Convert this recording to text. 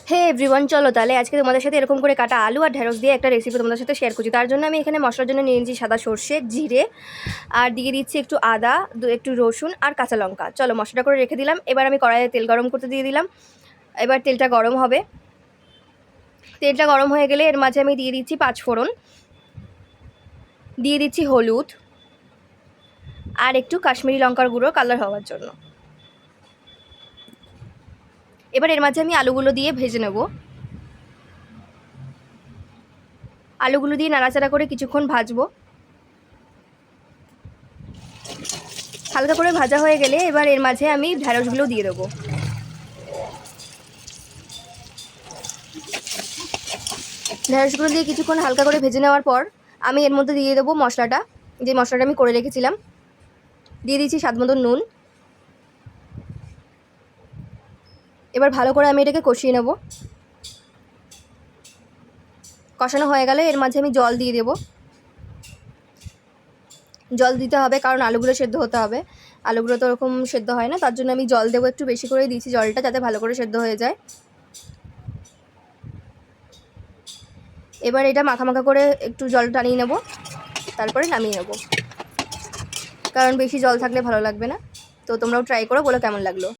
হে everyone, চলো তাহলে আজকে তোমাদের সাথে এরকম করে কাটা আলু আর ঢেঁড়স দিয়ে একটা রেসিপি তোমাদের সাথে শেয়ার করছি। তার জন্য আমি এখানে মশলার জন্য নিয়ে নিয়েছি সাদা সর্ষে, জিরে, আর দিয়ে দিচ্ছি একটু আদা, একটু রসুন আর কাঁচা লঙ্কা। চলো মশলাটা করে রেখে দিলাম। এবার আমি কড়াইয়ে তেল গরম করতে দিয়ে দিলাম। এবার তেলটা গরম হবে। তেলটা গরম হয়ে গেলে এর মাঝে আমি দিয়ে দিচ্ছি 5 ফোড়ন, দিয়ে দিচ্ছি হলুদ আর একটু কাশ্মীরি লঙ্কার গুঁড়ো কালার হওয়ার জন্য। এবার এর মাঝে আমি আলুগুলো দিয়ে ভেজে নেব। আলুগুলো দিয়ে নাড়াচাড়া করে কিছুক্ষণ ভাজবো। হালকা করে ভাজা হয়ে গেলে এবার এর মাঝে আমি ঢেঁড়সগুলো দিয়ে দেবো। ঢেঁড়সগুলো দিয়ে কিছুক্ষণ হালকা করে ভেজে নেওয়ার পর আমি এর মধ্যে দিয়ে দেবো মশলাটা, যে মশলাটা আমি করে রেখেছিলাম। দিয়ে দিচ্ছি স্বাদ মতো নুন। এবার ভালো করে আমি এটাকে কষিয়ে নেব। কষানো হয়ে গেলে এর মাঝে আমি জল দিয়ে দেবো। জল দিতে হবে কারণ আলুগুলো সেদ্ধ হতে হবে। আলুগুলো তো ওরকম সেদ্ধ হয় না, তার জন্য আমি জল দেবো, একটু বেশি করে দিয়েছি জলটা, যাতে ভালো করে সেদ্ধ হয়ে যায়। এবার এটা মাখা মাখা করে একটু জল টানিয়ে নেব, তারপরে নামিয়ে নেব, কারণ বেশি জল থাকলে ভালো লাগবে না। তো তোমরাও ট্রাই করো, বলো কেমন লাগলো।